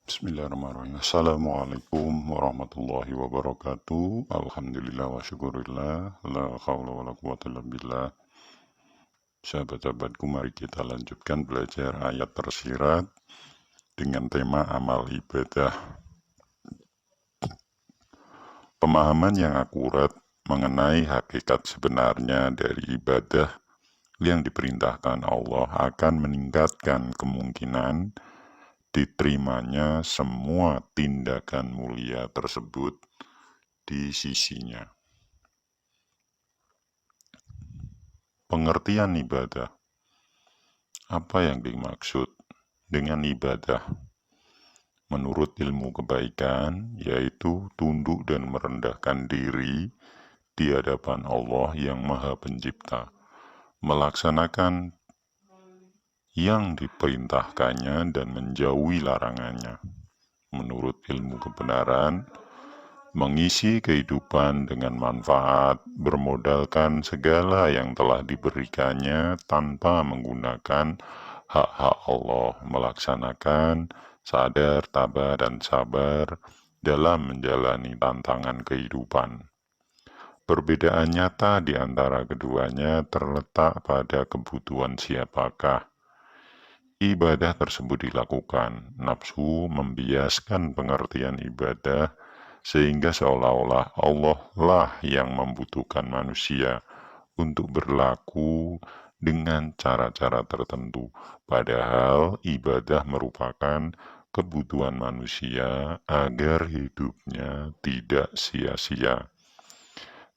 Bismillahirrahmanirrahim. Assalamualaikum warahmatullahi wabarakatuh. Alhamdulillah wa syukurillah. La khawla wa la quwata illa billah. Sahabat-sahabatku, mari kita lanjutkan belajar ayat tersirat dengan tema amal ibadah. Pemahaman yang akurat mengenai hakikat sebenarnya dari ibadah yang diperintahkan Allah akan meningkatkan kemungkinan diterimanya semua tindakan mulia tersebut di sisinya. Pengertian ibadah. Apa yang dimaksud dengan ibadah? Menurut ilmu kebaikan, yaitu tunduk dan merendahkan diri di hadapan Allah yang Maha Pencipta, melaksanakan yang diperintahkannya dan menjauhi larangannya. Menurut ilmu kebenaran, mengisi kehidupan dengan manfaat, bermodalkan segala yang telah diberikannya tanpa menggunakan hak-hak Allah, melaksanakan sadar, tabah, dan sabar dalam menjalani tantangan kehidupan. Perbedaan nyata di antara keduanya terletak pada kebutuhan siapakah ibadah tersebut dilakukan. Nafsu membiaskan pengertian ibadah sehingga seolah-olah Allah lah yang membutuhkan manusia untuk berlaku dengan cara-cara tertentu. Padahal ibadah merupakan kebutuhan manusia agar hidupnya tidak sia-sia.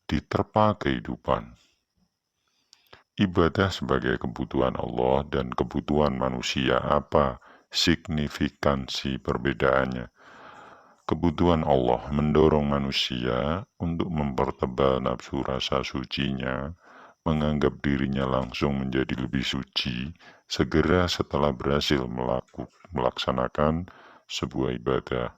Diterpa kehidupan. Ibadah sebagai kebutuhan Allah dan kebutuhan manusia, apa signifikansi perbedaannya? Kebutuhan Allah mendorong manusia untuk mempertebal nafsu rasa sucinya, menganggap dirinya langsung menjadi lebih suci, segera setelah berhasil melaksanakan sebuah ibadah.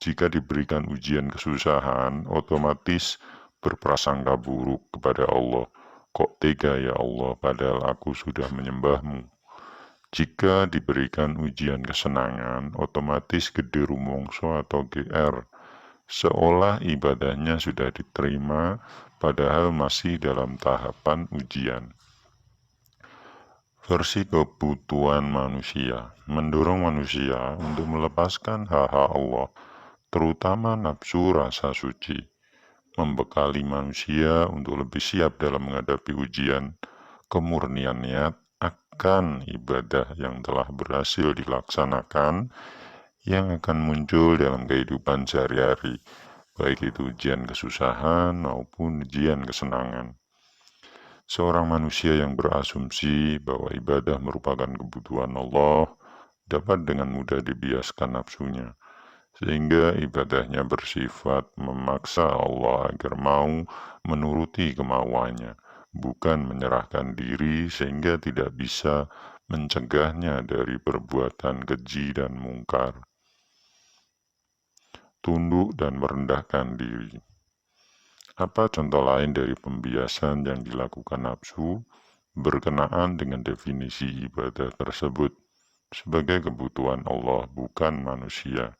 Jika diberikan ujian kesusahan, otomatis berprasangka buruk kepada Allah. Kok tega ya Allah, padahal aku sudah menyembahmu. Jika diberikan ujian kesenangan, otomatis gede rumongso atau GR, seolah ibadahnya sudah diterima, padahal masih dalam tahapan ujian. Versi kebutuhan manusia mendorong manusia untuk melepaskan hak-hak Allah, terutama nafsu rasa suci, membekali manusia untuk lebih siap dalam menghadapi ujian. Kemurnian niat akan ibadah yang telah berhasil dilaksanakan yang akan muncul dalam kehidupan sehari-hari, baik itu ujian kesusahan maupun ujian kesenangan. Seorang manusia yang berasumsi bahwa ibadah merupakan kebutuhan Allah dapat dengan mudah dibiaskan nafsunya, sehingga ibadahnya bersifat memaksa Allah agar mau menuruti kemauannya, bukan menyerahkan diri sehingga tidak bisa mencegahnya dari perbuatan keji dan mungkar. Tunduk dan merendahkan diri. Apa contoh lain dari pembiasan yang dilakukan nafsu berkenaan dengan definisi ibadah tersebut sebagai kebutuhan Allah, bukan manusia?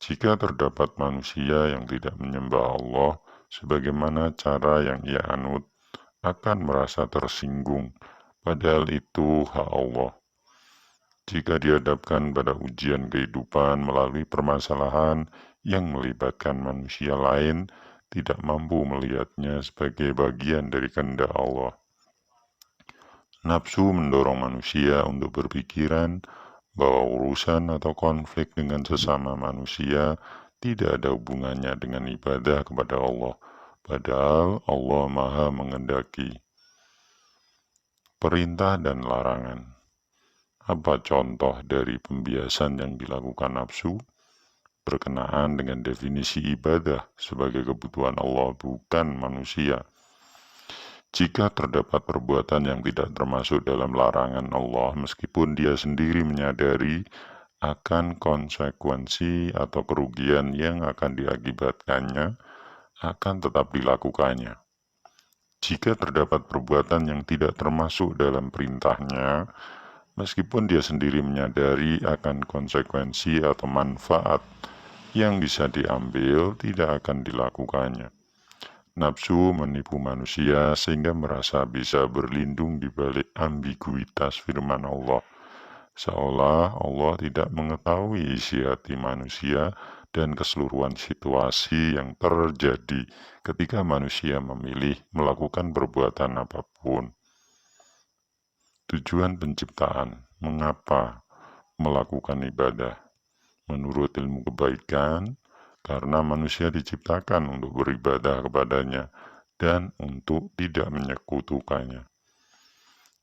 Jika terdapat manusia yang tidak menyembah Allah sebagaimana cara yang ia anut, akan merasa tersinggung, padahal itu hak Allah. Jika dihadapkan pada ujian kehidupan melalui permasalahan yang melibatkan manusia lain, tidak mampu melihatnya sebagai bagian dari kehendak Allah. Nafsu mendorong manusia untuk berpikiran bahwa urusan atau konflik dengan sesama manusia tidak ada hubungannya dengan ibadah kepada Allah, padahal Allah Maha mengendaki. Perintah dan larangan. Apa contoh dari pembiasan yang dilakukan nafsu berkenaan dengan definisi ibadah sebagai kebutuhan Allah, bukan manusia? Jika terdapat perbuatan yang tidak termasuk dalam larangan Allah, meskipun dia sendiri menyadari akan konsekuensi atau kerugian yang akan diakibatkannya, akan tetap dilakukannya. Jika terdapat perbuatan yang tidak termasuk dalam perintahnya, meskipun dia sendiri menyadari akan konsekuensi atau manfaat yang bisa diambil, tidak akan dilakukannya. Nafsu menipu manusia sehingga merasa bisa berlindung di balik ambiguitas firman Allah, seolah Allah tidak mengetahui isi hati manusia dan keseluruhan situasi yang terjadi ketika manusia memilih melakukan perbuatan apapun. Tujuan penciptaan, mengapa melakukan ibadah? Menurut ilmu kebaikan, karena manusia diciptakan untuk beribadah kepadanya dan untuk tidak menyekutukannya.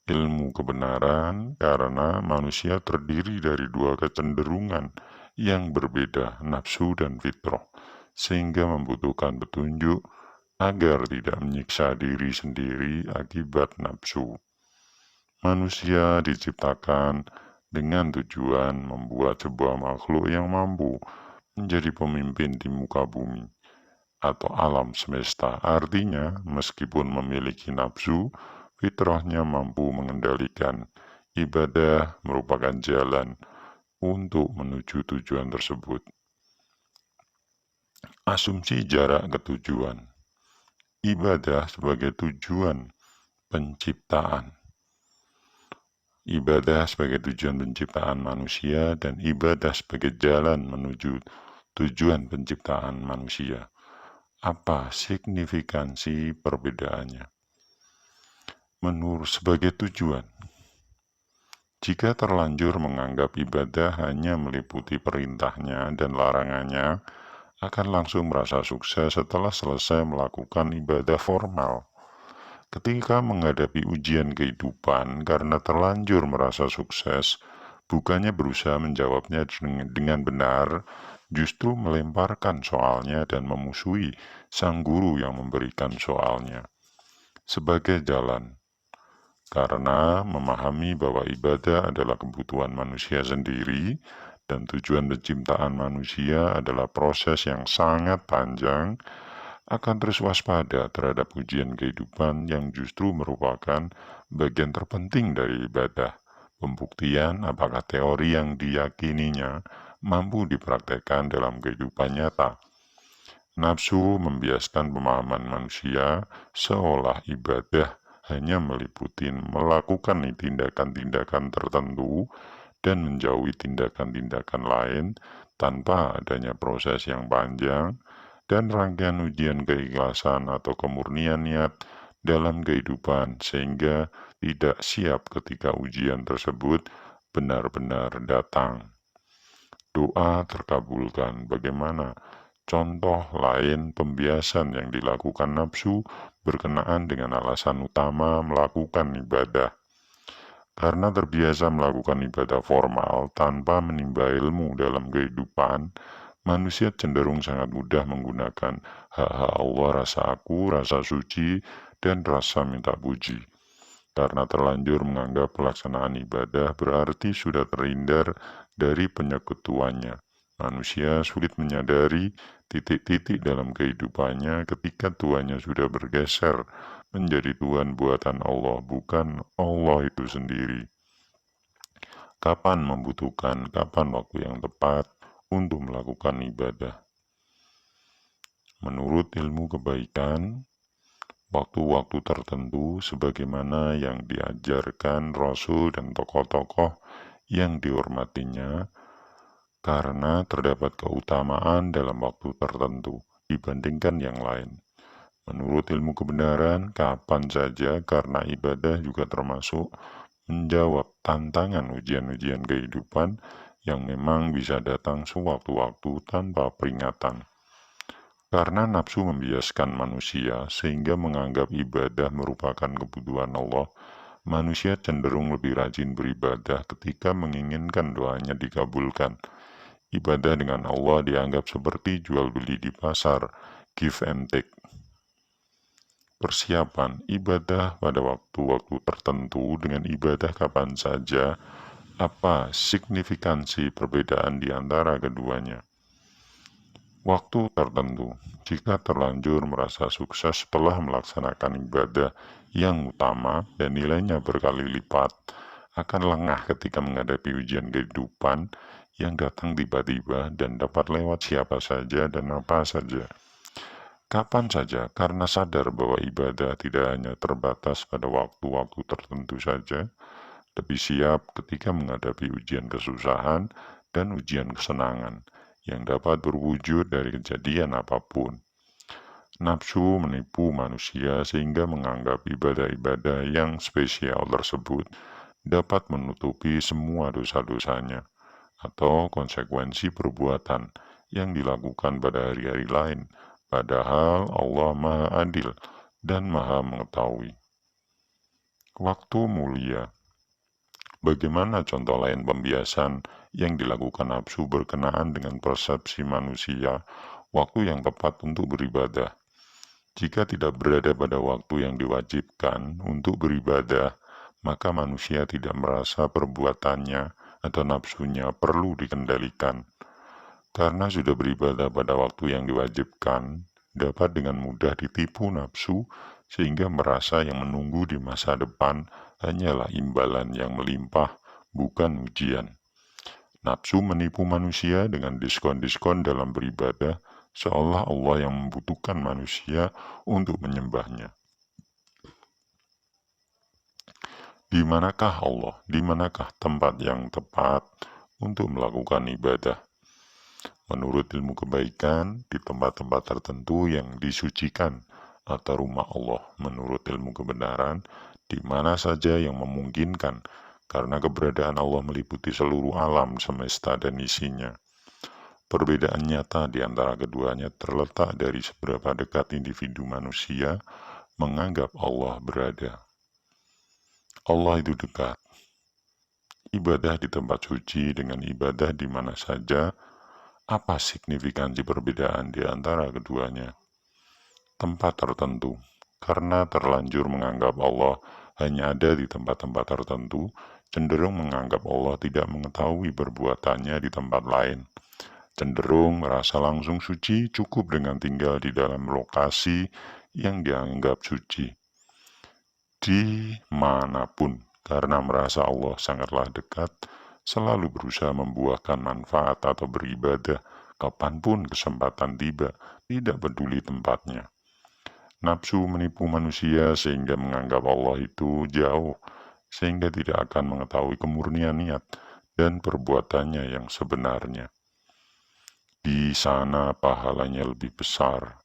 Ilmu kebenaran, karena manusia terdiri dari dua kecenderungan yang berbeda, nafsu dan fitrah, sehingga membutuhkan petunjuk agar tidak menyiksa diri sendiri akibat nafsu. Manusia diciptakan dengan tujuan membuat sebuah makhluk yang mampu menjadi pemimpin di muka bumi atau alam semesta. Artinya, meskipun memiliki nafsu, fitrahnya mampu mengendalikan. Ibadah merupakan jalan untuk menuju tujuan tersebut. Asumsi jarak ke tujuan. Ibadah sebagai tujuan penciptaan. Ibadah sebagai tujuan penciptaan manusia dan ibadah sebagai jalan menuju tujuan penciptaan manusia. Apa signifikansi perbedaannya? Menurut sebagai tujuan, jika terlanjur menganggap ibadah hanya meliputi perintahnya dan larangannya, akan langsung merasa sukses setelah selesai melakukan ibadah formal. Ketika menghadapi ujian kehidupan karena terlanjur merasa sukses, bukannya berusaha menjawabnya dengan benar, justru melemparkan soalnya dan memusuhi sang guru yang memberikan soalnya. Sebagai jalan, karena memahami bahwa ibadah adalah kebutuhan manusia sendiri dan tujuan penciptaan manusia adalah proses yang sangat panjang, akan terus waspada terhadap ujian kehidupan yang justru merupakan bagian terpenting dari ibadah. Pembuktian apakah teori yang diyakininya mampu dipraktekkan dalam kehidupan nyata. Nafsu membiaskan pemahaman manusia seolah ibadah hanya meliputi melakukan tindakan-tindakan tertentu dan menjauhi tindakan-tindakan lain tanpa adanya proses yang panjang dan rangkaian ujian keikhlasan atau kemurnian niat dalam kehidupan sehingga tidak siap ketika ujian tersebut benar-benar datang. Doa terkabulkan. Bagaimana? Contoh lain pembiasan yang dilakukan nafsu berkenaan dengan alasan utama melakukan ibadah. Karena terbiasa melakukan ibadah formal tanpa menimba ilmu dalam kehidupan, manusia cenderung sangat mudah menggunakan hak-hak Allah, rasa aku, rasa suci, dan rasa minta puji. Karena terlanjur menganggap pelaksanaan ibadah berarti sudah terhindar dari penyekutuannya. Manusia sulit menyadari titik-titik dalam kehidupannya ketika tuannya sudah bergeser menjadi Tuhan buatan Allah, bukan Allah itu sendiri. Kapan membutuhkan, kapan waktu yang tepat untuk melakukan ibadah. Menurut ilmu kebaikan, waktu-waktu tertentu sebagaimana yang diajarkan Rasul dan tokoh-tokoh yang dihormatinya, karena terdapat keutamaan dalam waktu tertentu dibandingkan yang lain. Menurut ilmu kebenaran, kapan saja karena ibadah juga termasuk menjawab tantangan ujian-ujian kehidupan yang memang bisa datang sewaktu-waktu tanpa peringatan. Karena nafsu membiaskan manusia sehingga menganggap ibadah merupakan kebutuhan Allah, manusia cenderung lebih rajin beribadah ketika menginginkan doanya dikabulkan. Ibadah dengan Allah dianggap seperti jual beli di pasar, give and take. Persiapan ibadah pada waktu-waktu tertentu dengan ibadah kapan saja, apa signifikansi perbedaan di antara keduanya? Waktu tertentu, jika terlanjur merasa sukses setelah melaksanakan ibadah yang utama dan nilainya berkali lipat, akan lengah ketika menghadapi ujian kehidupan yang datang tiba-tiba dan dapat lewat siapa saja dan apa saja. Kapan saja, karena sadar bahwa ibadah tidak hanya terbatas pada waktu-waktu tertentu saja, lebih siap ketika menghadapi ujian kesusahan dan ujian kesenangan yang dapat berwujud dari kejadian apapun. Nafsu menipu manusia sehingga menganggap ibadah-ibadah yang spesial tersebut dapat menutupi semua dosa-dosanya atau konsekuensi perbuatan yang dilakukan pada hari-hari lain. Padahal Allah Maha Adil dan Maha Mengetahui. Waktu mulia. Bagaimana contoh lain pembiasan yang dilakukan nafsu berkenaan dengan persepsi manusia waktu yang tepat untuk beribadah? Jika tidak berada pada waktu yang diwajibkan untuk beribadah, maka manusia tidak merasa perbuatannya atau nafsunya perlu dikendalikan. Karena sudah beribadah pada waktu yang diwajibkan, dapat dengan mudah ditipu nafsu sehingga merasa yang menunggu di masa depan hanyalah imbalan yang melimpah, bukan ujian. Nafsu menipu manusia dengan diskon-diskon dalam beribadah, seolah Allah yang membutuhkan manusia untuk menyembahnya. Di manakah Allah? Di manakah tempat yang tepat untuk melakukan ibadah? Menurut ilmu kebaikan, di tempat-tempat tertentu yang disucikan atau rumah Allah menurut ilmu kebenaran, di mana saja yang memungkinkan, karena keberadaan Allah meliputi seluruh alam semesta dan isinya. Perbedaan nyata di antara keduanya terletak dari seberapa dekat individu manusia menganggap Allah berada. Allah itu dekat. Ibadah di tempat suci dengan ibadah di mana saja. Apa signifikansi perbedaan di antara keduanya? Tempat tertentu. Karena terlanjur menganggap Allah hanya ada di tempat-tempat tertentu, cenderung menganggap Allah tidak mengetahui perbuatannya di tempat lain. Cenderung merasa langsung suci cukup dengan tinggal di dalam lokasi yang dianggap suci. Di manapun, karena merasa Allah sangatlah dekat, selalu berusaha membuahkan manfaat atau beribadah kapanpun kesempatan tiba, tidak peduli tempatnya. Nafsu menipu manusia sehingga menganggap Allah itu jauh, sehingga tidak akan mengetahui kemurnian niat dan perbuatannya yang sebenarnya. Di sana pahalanya lebih besar.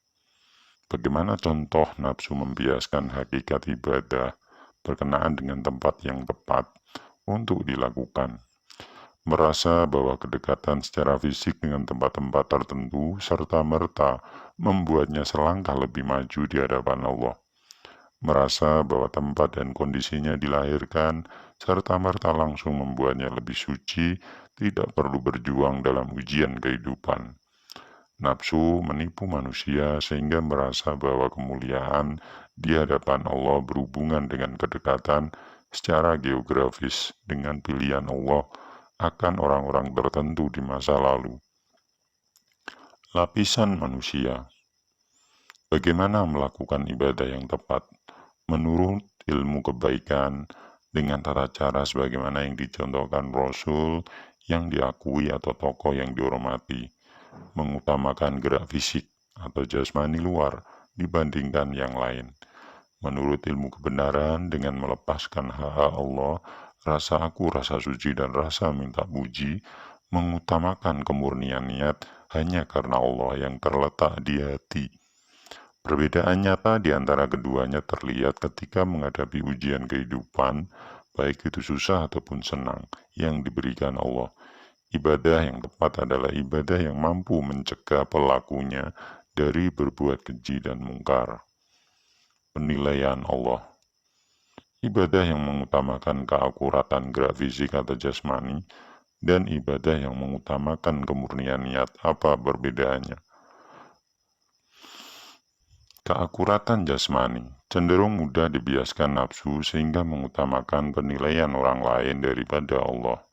Bagaimana contoh nafsu membiaskan hakikat ibadah berkenaan dengan tempat yang tepat untuk dilakukan? Merasa bahwa kedekatan secara fisik dengan tempat-tempat tertentu serta-merta membuatnya selangkah lebih maju di hadapan Allah. Merasa bahwa tempat dan kondisinya dilahirkan serta-merta langsung membuatnya lebih suci, tidak perlu berjuang dalam ujian kehidupan. Nafsu menipu manusia sehingga merasa bahwa kemuliaan di hadapan Allah berhubungan dengan kedekatan secara geografis dengan pilihan Allah akan orang-orang tertentu di masa lalu. Lapisan manusia. Bagaimana melakukan ibadah yang tepat menurut ilmu kebaikan dengan tata cara sebagaimana yang dicontohkan Rasul yang diakui atau tokoh yang dihormati, mengutamakan gerak fisik atau jasmani luar dibandingkan yang lain. Menurut ilmu kebenaran dengan melepaskan hak Allah, rasa aku, rasa suci, dan rasa minta puji, mengutamakan kemurnian niat hanya karena Allah yang terletak di hati. Perbedaan nyata di antara keduanya terlihat ketika menghadapi ujian kehidupan, baik itu susah ataupun senang, yang diberikan Allah. Ibadah yang tepat adalah ibadah yang mampu mencegah pelakunya dari berbuat keji dan mungkar. Penilaian Allah. Ibadah yang mengutamakan keakuratan gerak fisik atau jasmani, dan ibadah yang mengutamakan kemurnian niat, apa perbedaannya? Keakuratan jasmani cenderung mudah dibiaskan nafsu sehingga mengutamakan penilaian orang lain daripada Allah.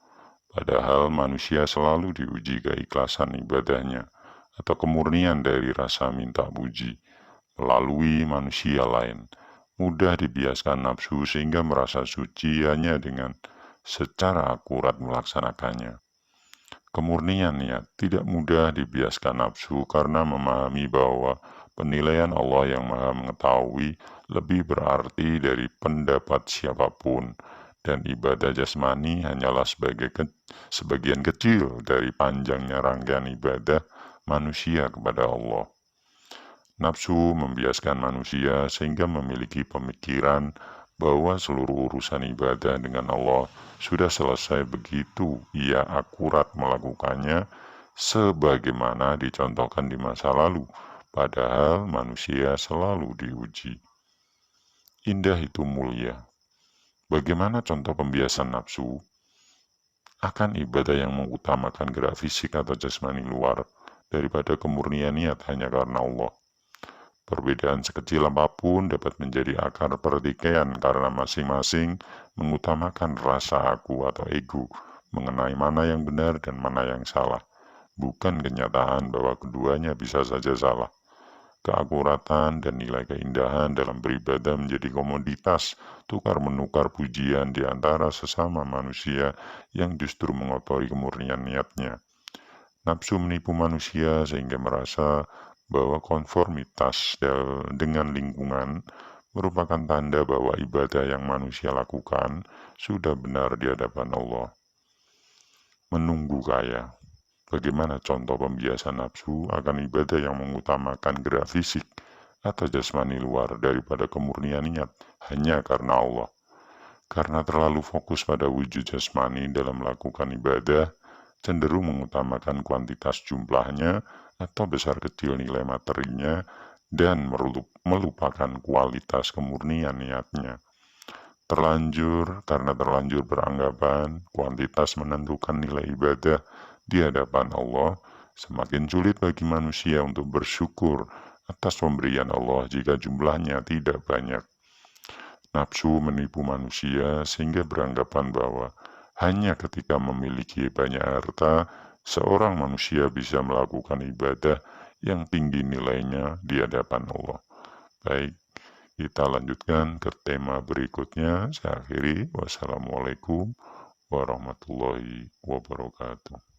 Padahal manusia selalu diuji keikhlasan ibadahnya atau kemurnian dari rasa minta puji melalui manusia lain. Mudah dibiaskan nafsu sehingga merasa suci hanya dengan secara akurat melaksanakannya. Kemurnian niat tidak mudah dibiaskan nafsu karena memahami bahwa penilaian Allah yang Maha Mengetahui lebih berarti dari pendapat siapapun, dan ibadah jasmani hanyalah sebagian kecil dari panjangnya rangkaian ibadah manusia kepada Allah. Nafsu membiaskan manusia sehingga memiliki pemikiran bahwa seluruh urusan ibadah dengan Allah sudah selesai begitu ia akurat melakukannya sebagaimana dicontohkan di masa lalu, padahal manusia selalu diuji. Indah itu mulia. Bagaimana contoh pembiasan nafsu? Akan ibadah yang mengutamakan gerak fisik atau jasmani luar daripada kemurnian niat hanya karena Allah. Perbedaan sekecil apapun dapat menjadi akar pertikaian karena masing-masing mengutamakan rasa aku atau ego mengenai mana yang benar dan mana yang salah, bukan kenyataan bahwa keduanya bisa saja salah. Keakuratan dan nilai keindahan dalam beribadah menjadi komoditas tukar-menukar pujian di antara sesama manusia yang justru mengotori kemurnian niatnya. Nafsu menipu manusia sehingga merasa bahwa konformitas dengan lingkungan merupakan tanda bahwa ibadah yang manusia lakukan sudah benar di hadapan Allah. Menunggu kaya. Bagaimana contoh pembiasan nafsu akan ibadah yang mengutamakan gerak fisik atau jasmani luar daripada kemurnian niat hanya karena Allah. Karena terlalu fokus pada wujud jasmani dalam melakukan ibadah, cenderung mengutamakan kuantitas jumlahnya atau besar kecil nilai materinya dan melupakan kualitas kemurnian niatnya. Karena terlanjur beranggapan kuantitas menentukan nilai ibadah di hadapan Allah, semakin sulit bagi manusia untuk bersyukur atas pemberian Allah jika jumlahnya tidak banyak. Nafsu menipu manusia sehingga beranggapan bahwa hanya ketika memiliki banyak harta, seorang manusia bisa melakukan ibadah yang tinggi nilainya di hadapan Allah. Baik, kita lanjutkan ke tema berikutnya. Saya akhiri. Wassalamualaikum warahmatullahi wabarakatuh.